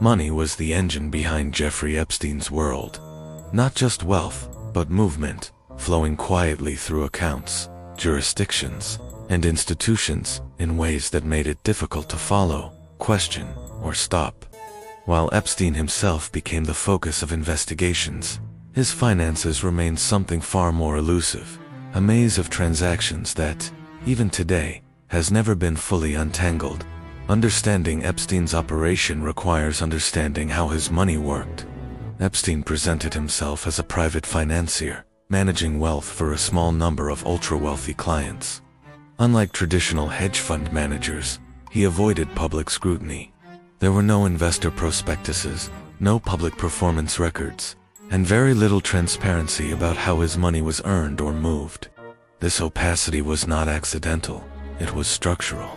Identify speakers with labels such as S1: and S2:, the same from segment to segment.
S1: Money was the engine behind Jeffrey Epstein's world. Not just wealth, but movement, flowing quietly through accounts, jurisdictions, and institutions in ways that made it difficult to follow, question, or stop. While Epstein himself became the focus of investigations, his finances remained something far more elusive, a maze of transactions that, even today, has never been fully untangled. Understanding Epstein's operation requires understanding how his money worked. Epstein presented himself as a private financier, managing wealth for a small number of ultra-wealthy clients. Unlike traditional hedge fund managers, he avoided public scrutiny. There were no investor prospectuses, no public performance records, and very little transparency about how his money was earned or moved. This opacity was not accidental, it was structural.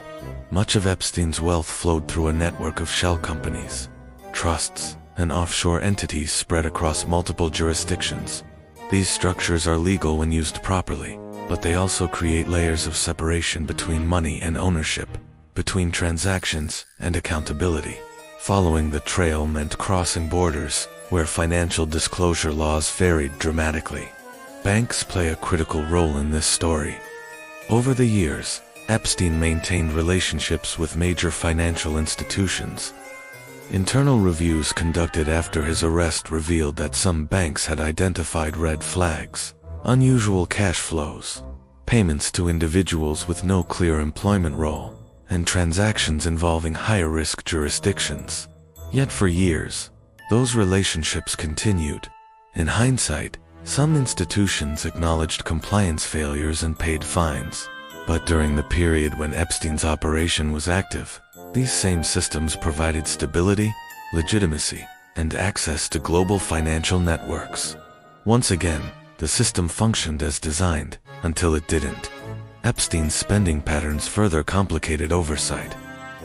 S1: Much of Epstein's wealth flowed through a network of shell companies, trusts, and offshore entities spread across multiple jurisdictions. These structures are legal when used properly, but they also create layers of separation between money and ownership, between transactions and accountability. Following the trail meant crossing borders, where financial disclosure laws varied dramatically. Banks play a critical role in this story. Over the years, Epstein maintained relationships with major financial institutions. Internal reviews conducted after his arrest revealed that some banks had identified red flags, unusual cash flows, payments to individuals with no clear employment role, and transactions involving higher-risk jurisdictions. Yet for years, those relationships continued. In hindsight, some institutions acknowledged compliance failures and paid fines. But during the period when Epstein's operation was active, these same systems provided stability, legitimacy, and access to global financial networks. Once again, the system functioned as designed, until it didn't. Epstein's spending patterns further complicated oversight.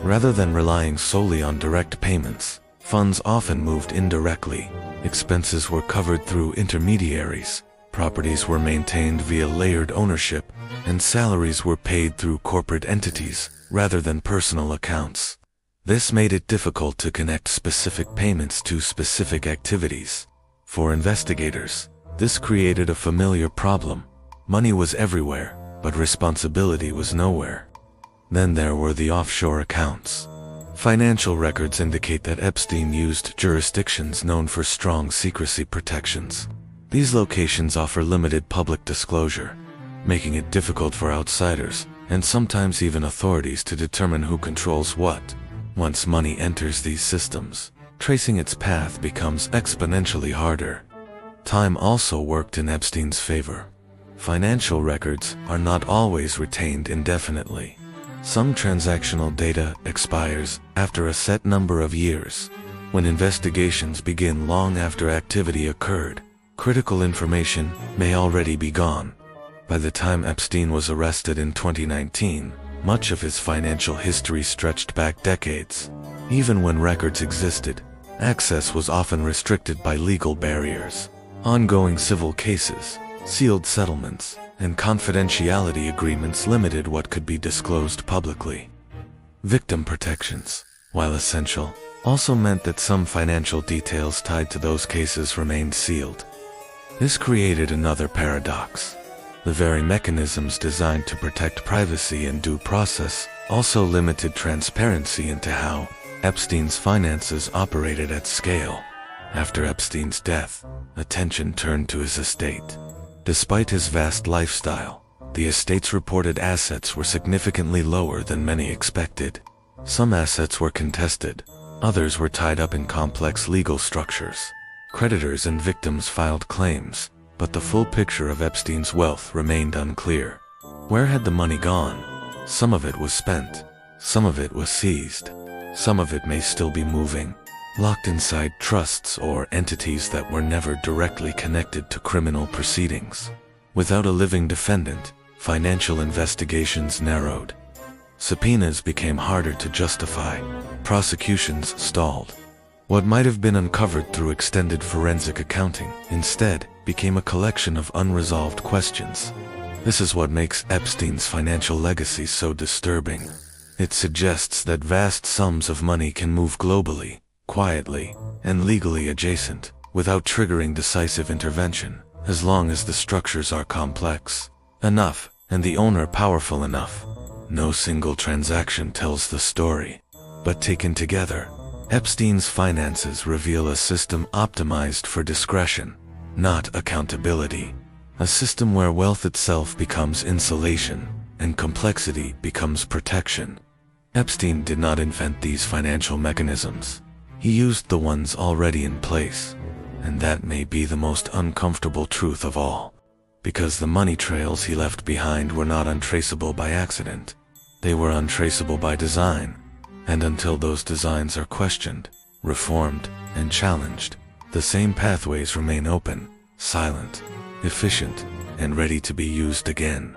S1: Rather than relying solely on direct payments, funds often moved indirectly. Expenses were covered through intermediaries, properties were maintained via layered ownership, and salaries were paid through corporate entities rather than personal accounts. This made it difficult to connect specific payments to specific activities. For investigators, this created a familiar problem. Money was everywhere, but responsibility was nowhere. Then there were the offshore accounts. Financial records indicate that Epstein used jurisdictions known for strong secrecy protections. These locations offer limited public disclosure, making it difficult for outsiders, and sometimes even authorities, to determine who controls what. Once money enters these systems, tracing its path becomes exponentially harder. Time also worked in Epstein's favor. Financial records are not always retained indefinitely. Some transactional data expires after a set number of years. When investigations begin long after activity occurred, critical information may already be gone. By the time Epstein was arrested in 2019, much of his financial history stretched back decades. Even when records existed, access was often restricted by legal barriers. Ongoing civil cases, sealed settlements, and confidentiality agreements limited what could be disclosed publicly. Victim protections, while essential, also meant that some financial details tied to those cases remained sealed. This created another paradox. The very mechanisms designed to protect privacy and due process also limited transparency into how Epstein's finances operated at scale. After Epstein's death, attention turned to his estate. Despite his vast lifestyle, the estate's reported assets were significantly lower than many expected. Some assets were contested, others were tied up in complex legal structures. Creditors and victims filed claims, but the full picture of Epstein's wealth remained unclear. Where had the money gone? Some of it was spent, some of it was seized, some of it may still be moving, locked inside trusts or entities that were never directly connected to criminal proceedings. Without a living defendant, financial investigations narrowed. Subpoenas became harder to justify, prosecutions stalled. What might have been uncovered through extended forensic accounting, instead, became a collection of unresolved questions. This is what makes Epstein's financial legacy so disturbing. It suggests that vast sums of money can move globally, quietly, and legally adjacent, without triggering decisive intervention, as long as the structures are complex enough and the owner powerful enough. No single transaction tells the story, but taken together, Epstein's finances reveal a system optimized for discretion, not accountability. A system where wealth itself becomes insulation and complexity becomes protection. Epstein did not invent these financial mechanisms. He used the ones already in place, and that may be the most uncomfortable truth of all. Because the money trails he left behind were not untraceable by accident. They were untraceable by design. And until those designs are questioned, reformed, and challenged, the same pathways remain open, silent, efficient, and ready to be used again.